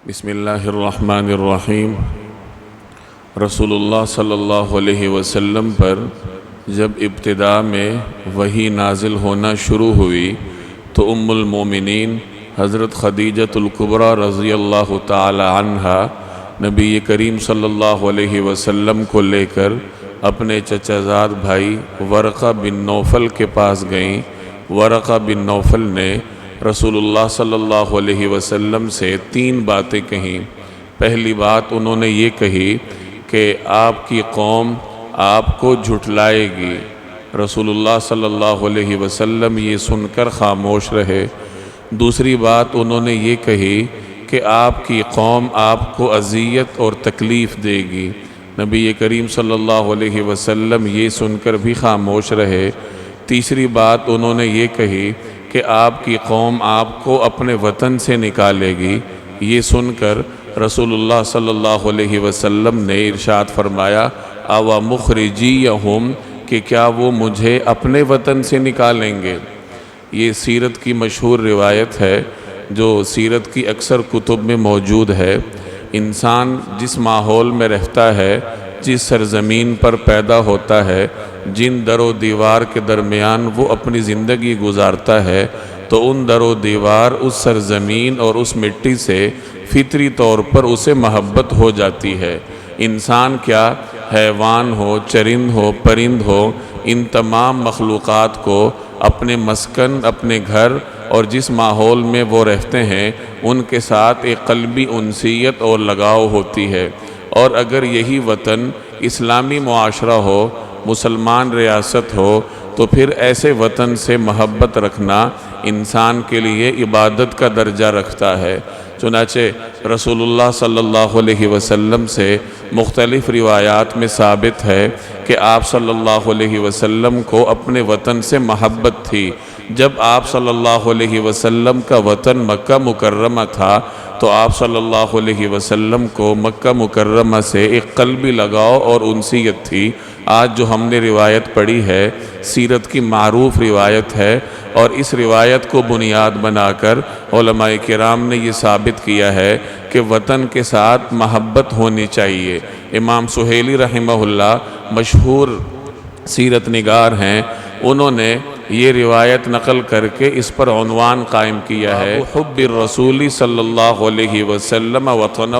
بسم اللہ الرحمن الرحیم۔ رسول اللہ صلی اللہ علیہ وسلم پر جب ابتدا میں وحی نازل ہونا شروع ہوئی تو ام المومنین حضرت خدیجۃ الکبریٰ رضی اللہ تعالی عنہا نبی کریم صلی اللہ علیہ وسلم کو لے کر اپنے چچا زاد بھائی ورقہ بن نوفل کے پاس گئیں۔ ورقہ بن نوفل نے رسول اللہ صلی اللہ علیہ وسلم سے 3 باتیں کہیں۔ پہلی بات انہوں نے یہ کہی کہ آپ کی قوم آپ کو جھٹلائے گی۔ رسول اللہ صلی اللہ علیہ وسلم یہ سن کر خاموش رہے۔ دوسری بات انہوں نے یہ کہی کہ آپ کی قوم آپ کو اذیت اور تکلیف دے گی۔ نبی کریم صلی اللہ علیہ وسلم یہ سن کر بھی خاموش رہے۔ تیسری بات انہوں نے یہ کہی کہ آپ کی قوم آپ کو اپنے وطن سے نکالے گی۔ یہ سن کر رسول اللہ صلی اللہ علیہ وسلم نے ارشاد فرمایا اَوَ مُخْرِجِيَّهُمْ کہ کیا وہ مجھے اپنے وطن سے نکالیں گے۔ یہ سیرت کی مشہور روایت ہے جو سیرت کی اکثر کتب میں موجود ہے۔ انسان جس ماحول میں رہتا ہے، جس سرزمین پر پیدا ہوتا ہے، جن در و دیوار کے درمیان وہ اپنی زندگی گزارتا ہے، تو ان در و دیوار، اس سرزمین اور اس مٹی سے فطری طور پر اسے محبت ہو جاتی ہے۔ انسان کیا، حیوان ہو، چرند ہو، پرند ہو، ان تمام مخلوقات کو اپنے مسکن، اپنے گھر اور جس ماحول میں وہ رہتے ہیں ان کے ساتھ ایک قلبی انسیت اور لگاؤ ہوتی ہے۔ اور اگر یہی وطن اسلامی معاشرہ ہو، مسلمان ریاست ہو، تو پھر ایسے وطن سے محبت رکھنا انسان کے لیے عبادت کا درجہ رکھتا ہے۔ چنانچہ رسول اللہ صلی اللہ علیہ وسلم سے مختلف روایات میں ثابت ہے کہ آپ صلی اللہ علیہ وسلم کو اپنے وطن سے محبت تھی۔ جب آپ صلی اللہ علیہ وسلم کا وطن مکہ مکرمہ تھا تو آپ صلی اللہ علیہ وسلم کو مکہ مکرمہ سے ایک قلبی لگاؤ اور انسیت تھی۔ آج جو ہم نے روایت پڑھی ہے سیرت کی معروف روایت ہے، اور اس روایت کو بنیاد بنا کر علماء کرام نے یہ ثابت کیا ہے کہ وطن کے ساتھ محبت ہونی چاہیے۔ امام سہیلی رحمہ اللہ مشہور سیرت نگار ہیں، انہوں نے یہ روایت نقل کر کے اس پر عنوان قائم کیا ہے حب الرسول صلی اللہ علیہ وسلم وطنہ،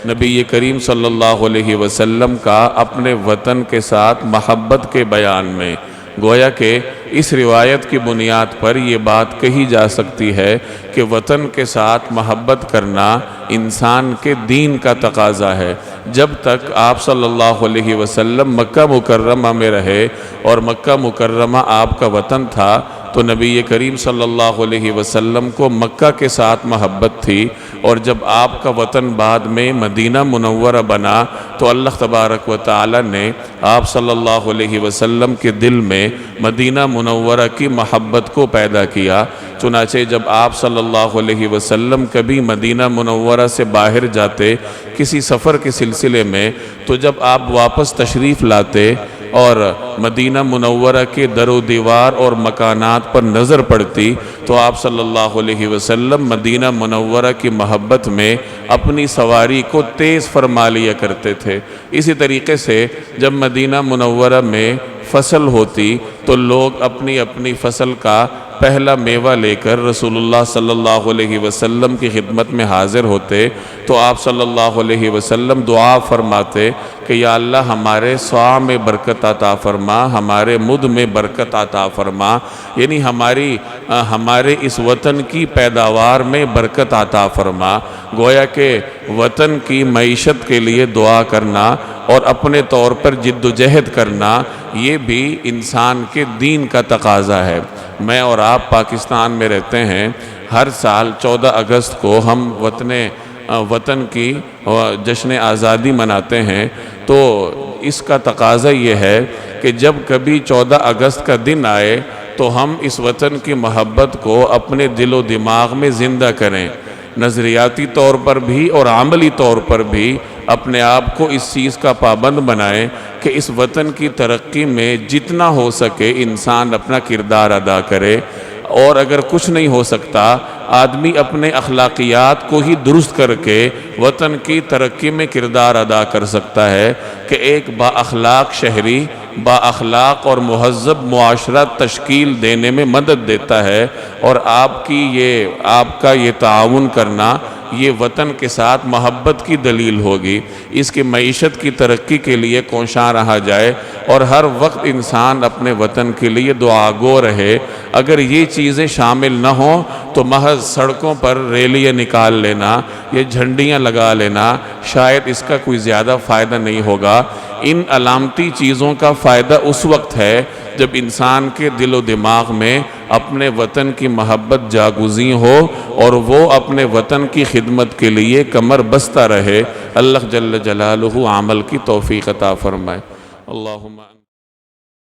نبی کریم صلی اللہ علیہ وسلم کا اپنے وطن کے ساتھ محبت کے بیان میں۔ گویا کہ اس روایت کی بنیاد پر یہ بات کہی جا سکتی ہے کہ وطن کے ساتھ محبت کرنا انسان کے دین کا تقاضا ہے۔ جب تک آپ صلی اللہ علیہ وسلم مکہ مکرمہ میں رہے اور مکہ مکرمہ آپ کا وطن تھا تو نبی کریم صلی اللہ علیہ وسلم کو مکہ کے ساتھ محبت تھی، اور جب آپ کا وطن بعد میں مدینہ منورہ بنا تو اللہ تبارک و تعالی نے آپ صلی اللہ علیہ وسلم کے دل میں مدینہ منورہ کی محبت کو پیدا کیا۔ چنانچہ جب آپ صلی اللہ علیہ وسلم کبھی مدینہ منورہ سے باہر جاتے کسی سفر کے سلسلے میں، تو جب آپ واپس تشریف لاتے اور مدینہ منورہ کے در و دیوار اور مکانات پر نظر پڑتی تو آپ صلی اللہ علیہ وسلم مدینہ منورہ کی محبت میں اپنی سواری کو تیز فرما لیا کرتے تھے۔ اسی طریقے سے جب مدینہ منورہ میں فصل ہوتی تو لوگ اپنی اپنی فصل کا پہلا میوہ لے کر رسول اللہ صلی اللہ علیہ وسلم کی خدمت میں حاضر ہوتے تو آپ صلی اللہ علیہ وسلم دعا فرماتے کہ یا اللہ ہمارے صاع میں برکت عطا فرما، ہمارے مد میں برکت عطا فرما، یعنی ہمارے اس وطن کی پیداوار میں برکت عطا فرما۔ گویا کہ وطن کی معیشت کے لیے دعا کرنا اور اپنے طور پر جد و جہد کرنا یہ بھی انسان کے دین کا تقاضا ہے۔ میں اور آپ پاکستان میں رہتے ہیں، ہر سال 14 اگست کو ہم وطن کی جشن آزادی مناتے ہیں، تو اس کا تقاضا یہ ہے کہ جب کبھی 14 اگست کا دن آئے تو ہم اس وطن کی محبت کو اپنے دل و دماغ میں زندہ کریں، نظریاتی طور پر بھی اور عملی طور پر بھی اپنے آپ کو اس چیز کا پابند بنائیں کہ اس وطن کی ترقی میں جتنا ہو سکے انسان اپنا کردار ادا کرے، اور اگر کچھ نہیں ہو سکتا آدمی اپنے اخلاقیات کو ہی درست کر کے وطن کی ترقی میں کردار ادا کر سکتا ہے کہ ایک با اخلاق شہری با اخلاق اور مہذب معاشرہ تشکیل دینے میں مدد دیتا ہے، اور آپ کا یہ تعاون کرنا یہ وطن کے ساتھ محبت کی دلیل ہوگی۔ اس کی معیشت کی ترقی کے لیے کوشاں رہا جائے اور ہر وقت انسان اپنے وطن کے لیے دعا گو رہے۔ اگر یہ چیزیں شامل نہ ہوں تو محض سڑکوں پر ریلیاں نکال لینا یا جھنڈیاں لگا لینا شاید اس کا کوئی زیادہ فائدہ نہیں ہوگا۔ ان علامتی چیزوں کا فائدہ اس وقت ہے جب انسان کے دل و دماغ میں اپنے وطن کی محبت جاگزیں ہو اور وہ اپنے وطن کی خدمت کے لیے کمر بستہ رہے۔ اللہ جل جلالہ عمل کی توفیق عطا فرمائے۔ اللہم